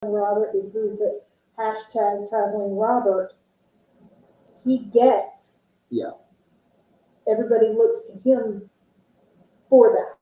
Robert, if we put hashtag traveling Robert, he gets. Yeah. Everybody looks to him for that.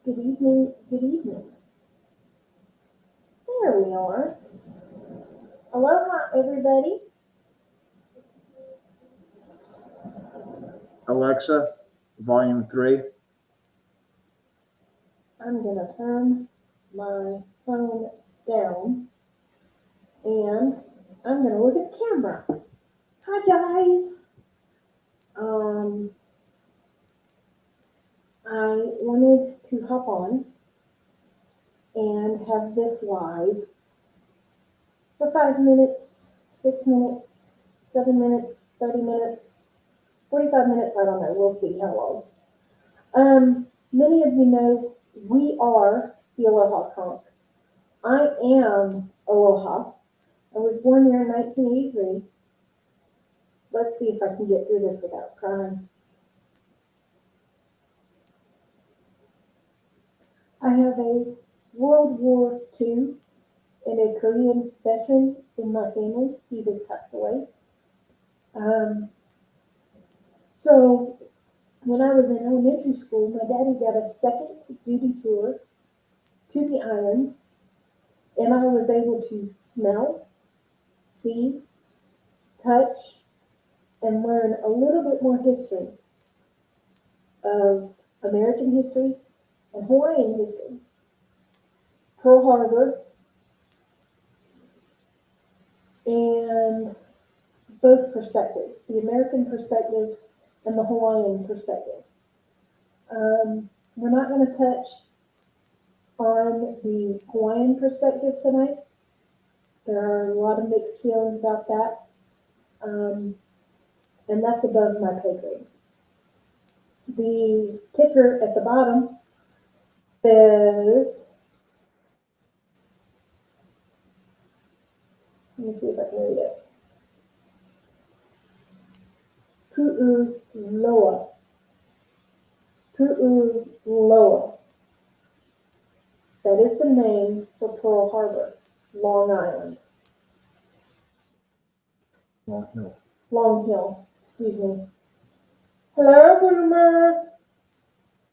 Good evening, good evening. There we are. Aloha, everybody. Alexa, volume 3. I'm gonna turn my phone down and I'm gonna look at the camera. Hi guys. I wanted to hop on and have this live for 5 minutes, 6 minutes, 7 minutes, 30 minutes, 45 minutes, I don't know, we'll see how long. Many of you know we are the Aloha Conch. I am Aloha. I was born here in 1983. Let's see if I can get through this without crying. I have a World War II and a Korean veteran in my family. He has passed away. So when I was in elementary school, my daddy got a second duty tour to the islands, and I was able to smell, see, touch, and learn a little bit more history of American history and Hawaiian history. Pearl Harbor, and both perspectives, the American perspective and the Hawaiian perspective. We're not going to touch on the Hawaiian perspective tonight. There are a lot of mixed feelings about that, and that's above my pay grade. The ticker at the bottom says, let me see if I can read it. Pu'uloa. Pu'uloa. That is the name for Pearl Harbor, Long Island. Long Hill. Long Hill, excuse me. Hello, Boomer.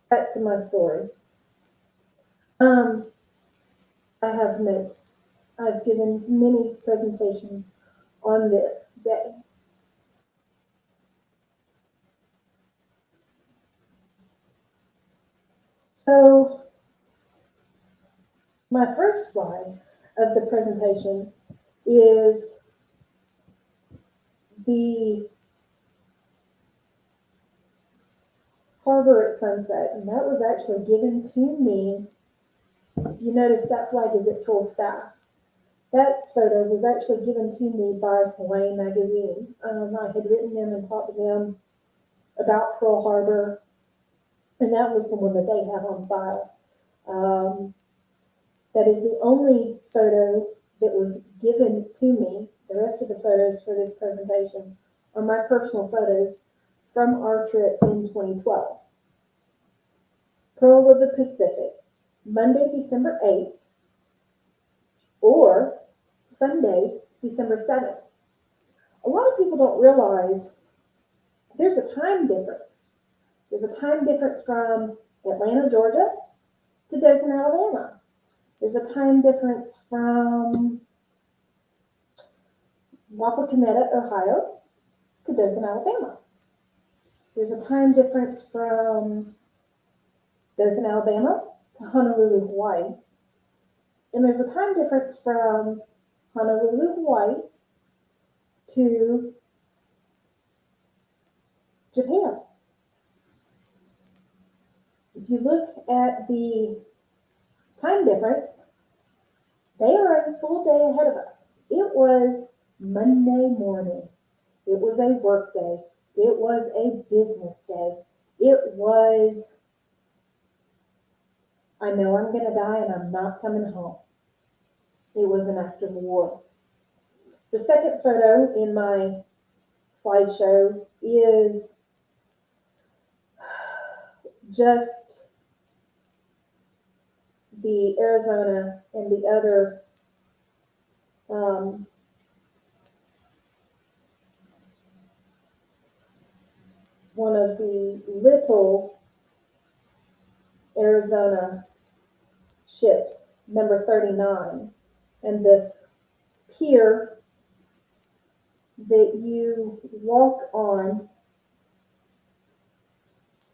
Back to my story. I have notes. I've given many presentations on this day. So my first slide of the presentation is the harbor at sunset, and that was actually given to me. You notice that flag is at full staff. That photo was actually given to me by Hawaii Magazine. I had written them and talked to them about Pearl Harbor, and that was the one that they have on file. That is the only photo that was given to me. The rest of the photos for this presentation are my personal photos from our trip in 2012. Pearl of the Pacific, Monday, December 8th, or Sunday, December 7th. A lot of people don't realize there's a time difference. There's a time difference from Atlanta, Georgia to Dothan, Alabama. There's a time difference from Wapakoneta, Ohio to Dothan, Alabama. There's a time difference from Dothan, Alabama to Honolulu, Hawaii. And there's a time difference from Honolulu, Hawaii to Japan. If you look at the time difference, they are a full day ahead of us. It was Monday morning. It was a work day. It was a business day. It was, I know I'm going to die and I'm not coming home. It was an act of war. The second photo in my slideshow is just the Arizona and the other one of the little Arizona ships, number 39, and the pier that you walk on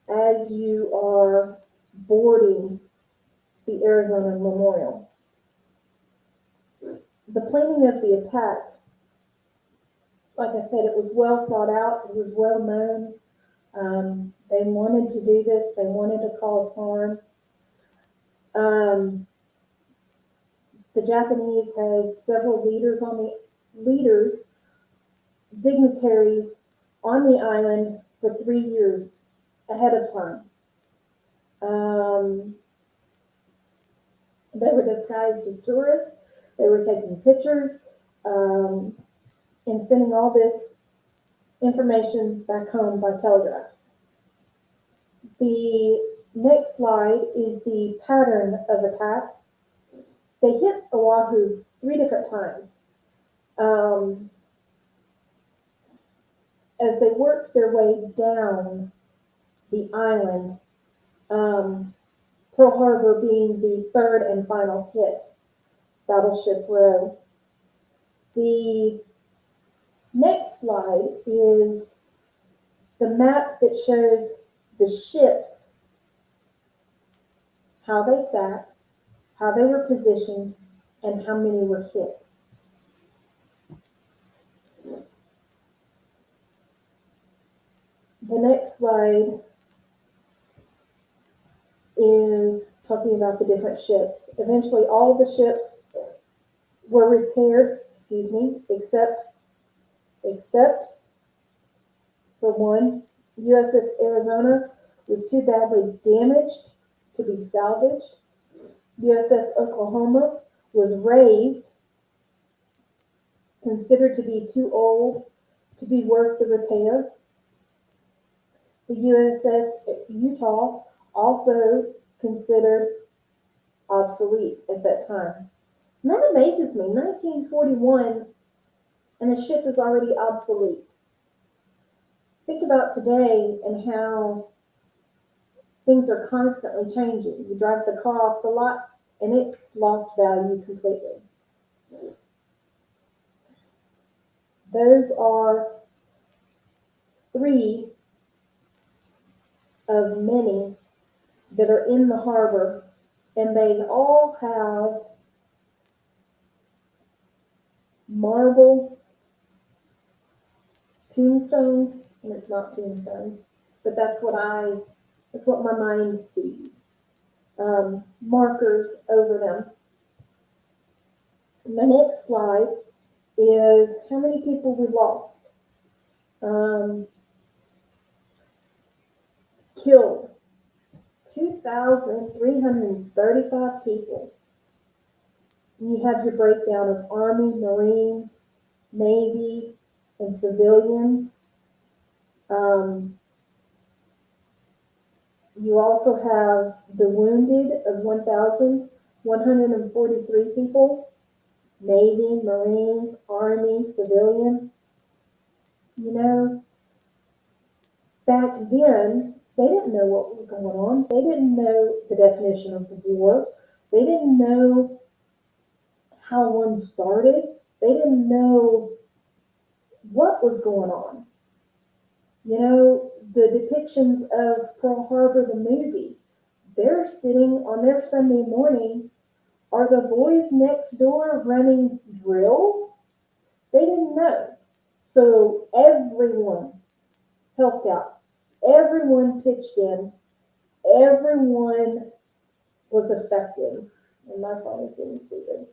as you are boarding the Arizona Memorial. The planning of the attack, like I said, it was well thought out, it was well known. They wanted to do this, they wanted to cause harm. The Japanese had several dignitaries on the island for 3 years ahead of time. They were disguised as tourists. They were taking pictures and sending all this information back home by telegraphs. The next slide is the pattern of attack. They hit Oahu 3 different times. As they worked their way down the island, Pearl Harbor being the third and final hit, Battleship Row. The next slide is the map that shows the ships, how they sat, how they were positioned, and how many were hit. The next slide is talking about the different ships. Eventually, all of the ships were repaired, except for one. USS Arizona was too badly damaged to be salvaged. USS Oklahoma was raised, considered to be too old to be worth the repair. The USS Utah, also considered obsolete at that time. And that amazes me, 1941, and a ship is already obsolete. Think about today and how things are constantly changing. You drive the car off the lot and it's lost value completely. Those are 3 of many that are in the harbor, and they all have marble tombstones, and it's not tombstones, but that's what my mind sees. Markers over them. And the next slide is how many people we lost. Killed 2,335 people. And you have your breakdown of Army, Marines, Navy, and civilians. You also have the wounded of 1,143 people. Navy, Marines, Army, civilian. You know, back then, they didn't know what was going on. They didn't know the definition of war. They didn't know how one started. They didn't know what was going on. You know, the depictions of Pearl Harbor, the movie, they're sitting on their Sunday morning. Are the boys next door running drills? They didn't know. So everyone helped out. Everyone pitched in. Everyone was affected. And my phone is getting stupid.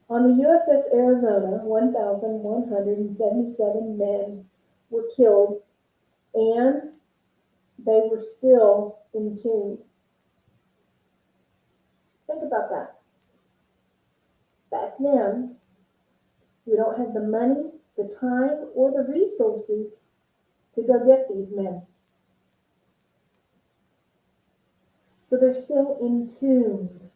On the USS Arizona, 1,177 men were killed, and they were still entombed. Think about that. Back then, we don't have the money, the time, or the resources to go get these men. So they're still entombed.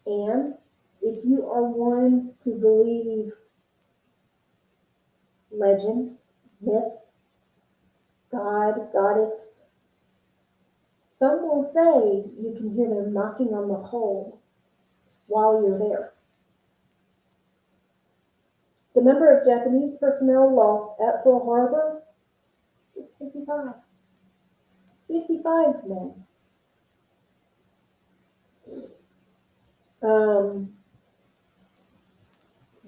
And if you are one to believe legend, myth, God, goddess, some will say you can hear them knocking on the hull while you're there. The number of Japanese personnel lost at Pearl Harbor is 55. 55 men.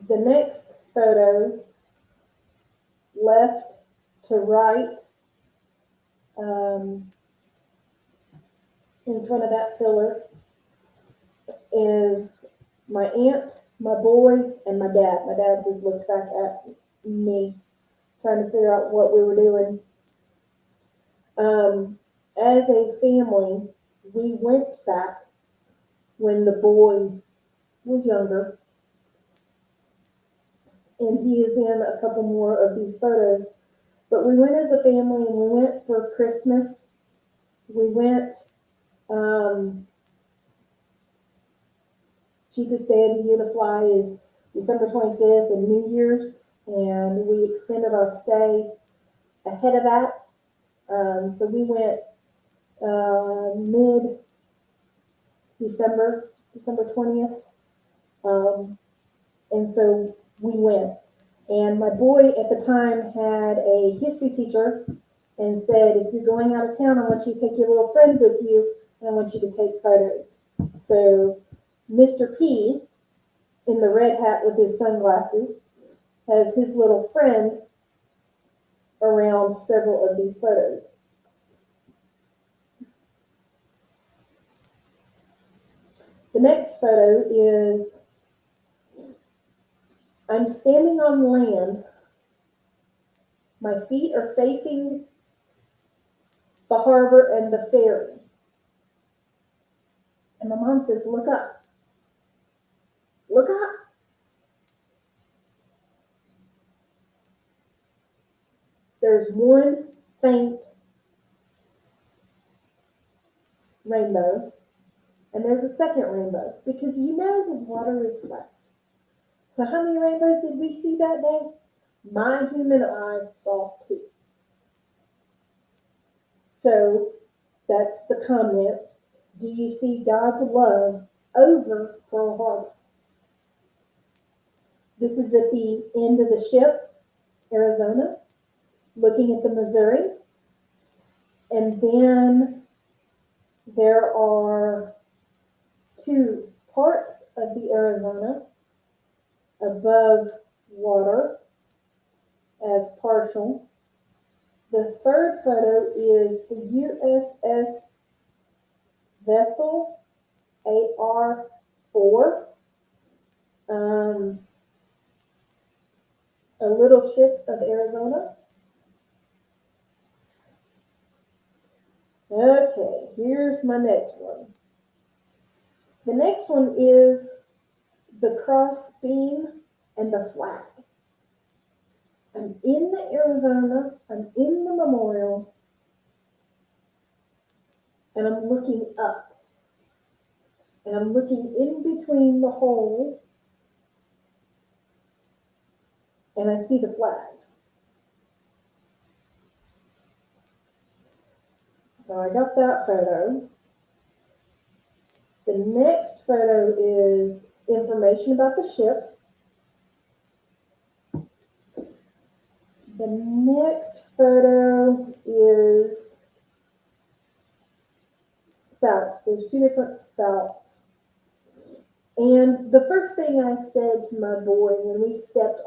The next photo, left to right, in front of that pillar, is my aunt, my boy, and my dad. My dad just looked back at me, trying to figure out what we were doing. As a family, we went back when the boy was younger, and he is in a couple more of these photos. But we went as a family, and we went for Christmas. We went, cheapest day of the year to fly is December 25th and New Year's, and we extended our stay ahead of that. So we went mid-December, December 20th. And so we went. And my boy at the time had a history teacher and said, if you're going out of town, I want you to take your little friend with you, and I want you to take photos. So Mr. P, in the red hat with his sunglasses, has his little friend around several of these photos. The next photo is, I'm standing on land. My feet are facing the harbor and the ferry. And my mom says, look up. Look up. There's one faint rainbow, and there's a second rainbow, because you know the water reflects. So how many rainbows did we see that day? My human eye saw 2. So that's the comment. Do you see God's love over Pearl Harbor? This is at the end of the ship, Arizona, looking at the Missouri. And then there are 2 parts of the Arizona above water as partial. The third photo is the USS vessel AR-4, a little ship of Arizona. Okay, here's my next one. The next one is the cross beam and the flag. I'm in the Arizona, I'm in the memorial, and I'm looking up. And I'm looking in between the hole, and I see the flag. So I got that photo. The next photo is information about the ship. The next photo is spouts. There's two different spouts. And the first thing I said to my boy when we stepped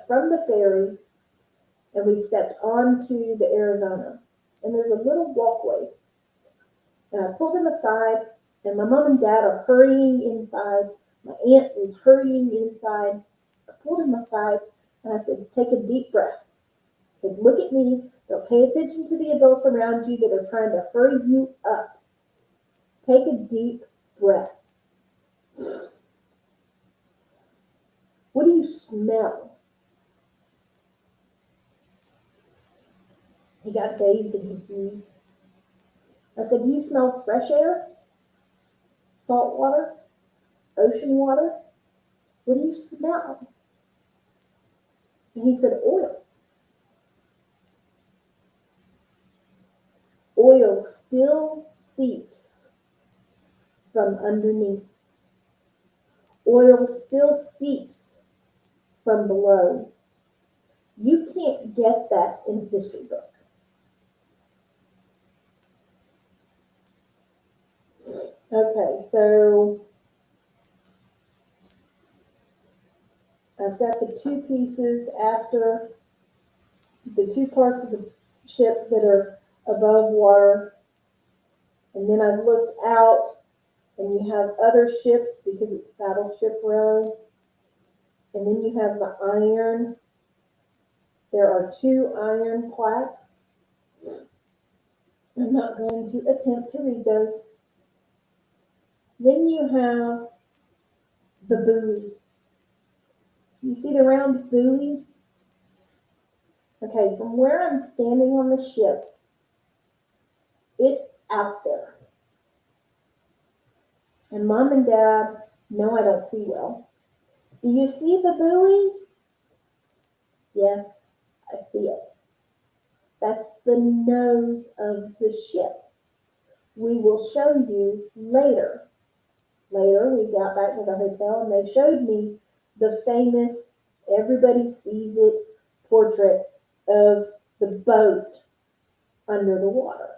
from the ferry and we stepped onto the Arizona. And there's a little walkway. And I pulled him aside, and my mom and dad are hurrying inside. My aunt is hurrying inside. I pulled him aside, and I said, take a deep breath. I said, look at me. Don't pay attention to the adults around you that are trying to hurry you up. Take a deep breath. What do you smell? He got dazed and confused. I said, do you smell fresh air? Salt water? Ocean water? What do you smell? And he said, oil. Oil still seeps from underneath. Oil still seeps from below. You can't get that in a history book. Okay, so I've got the two pieces after the two parts of the ship that are above water. And then I've looked out and you have other ships because it's Battleship Row. And then you have the iron. There are two iron plaques. I'm not going to attempt to read those. Then you have the buoy. You see the round buoy? Okay, from where I'm standing on the ship, it's out there. And Mom and Dad know I don't see well. Do you see the buoy? Yes, I see it. That's the nose of the ship. We will show you later. Later, we got back to the hotel and they showed me the famous, everybody sees it, portrait of the boat under the water.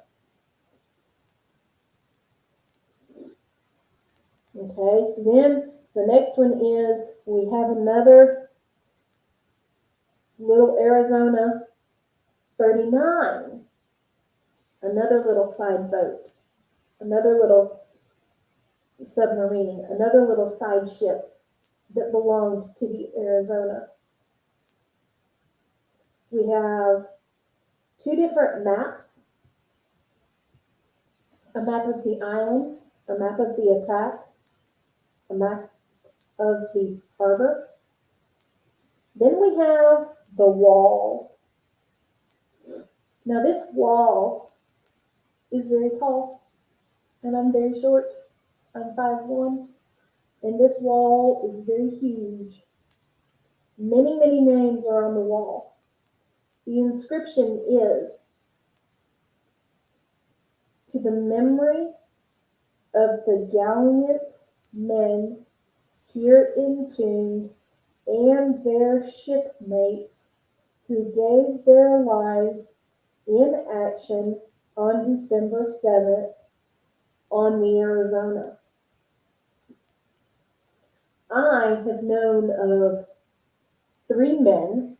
Okay, so then the next one is we have another little Arizona 39, another little side boat, another little submarine, another little side ship that belonged to the Arizona. We have two different maps, a map of the island, a map of the attack, a map of the harbor. Then we have the wall. Now this wall is very tall, and I'm very short. I'm 5'1", and this wall is very huge. Many, many names are on the wall. The inscription is, to the memory of the gallant men here entombed and their shipmates who gave their lives in action on December 7th on the Arizona. I have known of 3 men,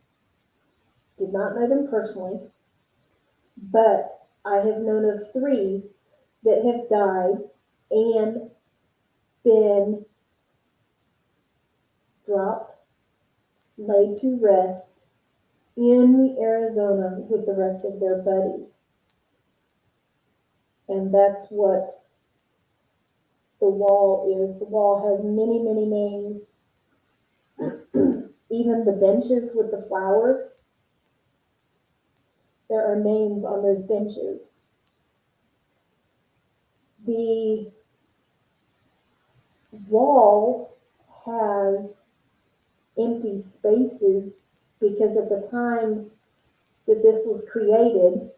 did not know them personally, but I have known of 3 that have died and been dropped, laid to rest in the Arizona with the rest of their buddies. And that's what the wall is. The wall has many, many names. Even the benches with the flowers, there are names on those benches. The wall has empty spaces because at the time that this was created,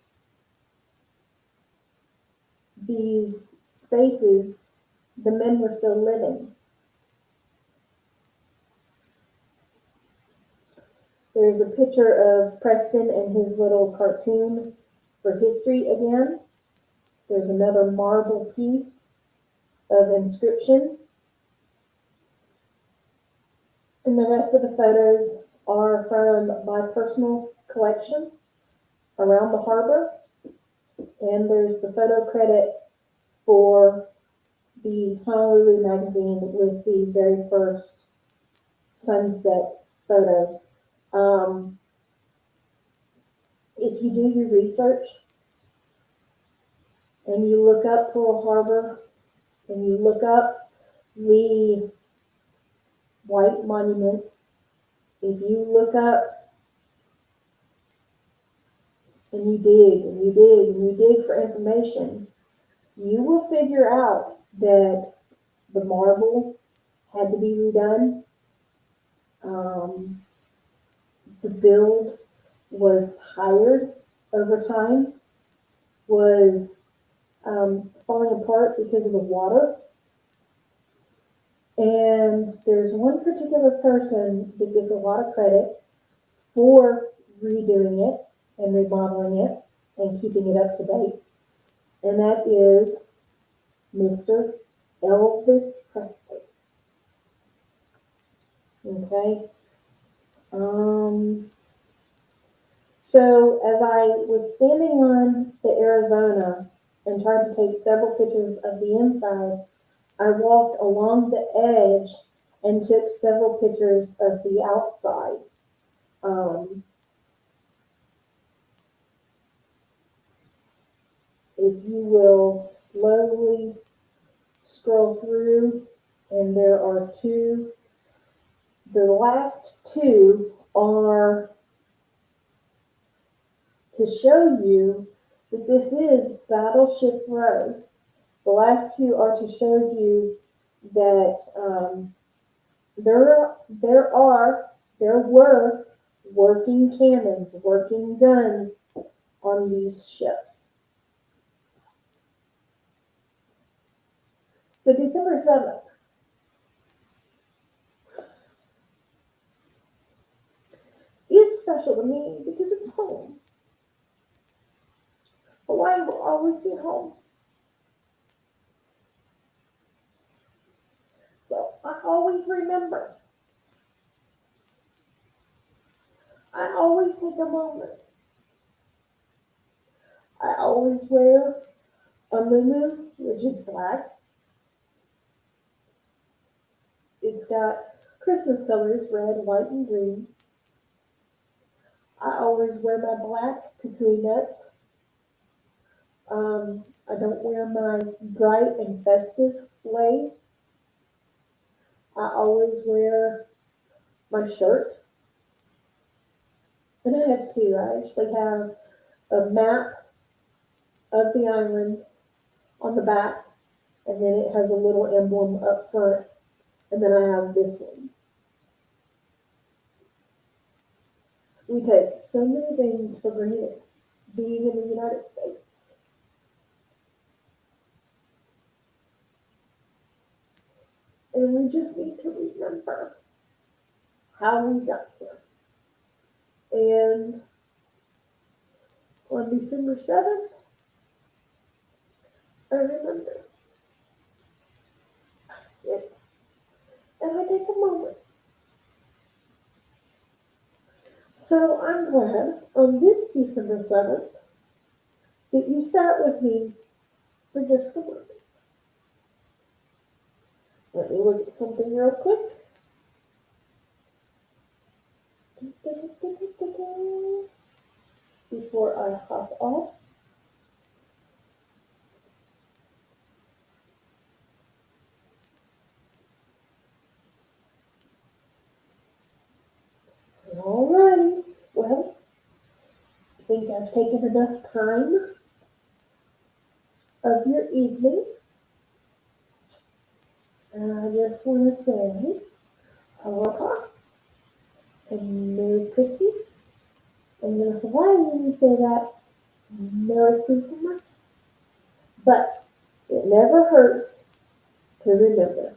these spaces, the men were still living. There's a picture of Preston and his little cartoon for history again. There's another marble piece of inscription. And the rest of the photos are from my personal collection around the harbor. And there's the photo credit for the Honolulu magazine with the very first sunset photo. If you do your research and you look up Pearl Harbor and you look up the White Monument, if you look up and you dig and you dig and you dig for information, you will figure out that the marble had to be redone. The build was tired over time, was falling apart because of the water. And there's one particular person that gets a lot of credit for redoing it and remodeling it and keeping it up to date. And that is Mr. Elvis Presley. Okay. So as I was standing on the Arizona and tried to take several pictures of the inside, I walked along the edge and took several pictures of the outside. If you will slowly scroll through, and there are two. The last two are to show you that this is Battleship Row. The last two are to show you that there were working cannons, working guns on these ships. So December 7th is special to me because it's home. Hawaii will always be home. So I always remember. I always take a moment. I always wear a muumuu, which is black. It's got Christmas colors, red, white, and green. I always wear my black kukui nuts. I don't wear my bright and festive lace. I always wear my shirt. And I have two. I actually have a map of the island on the back, and then it has a little emblem up front, and then I have this one. We take so many things for granted being in the United States. And we just need to remember how we got here. And on December 7th, I remember. I sit and I take a moment. So I'm glad on this December 7th that you sat with me for just a moment. Let me look at something real quick. Before I hop off. Alrighty, well, I think I've taken enough time of your evening. And I just want to say aloha and Merry Christmas. And in Hawaii, we say that Merry Christmas. But it never hurts to remember.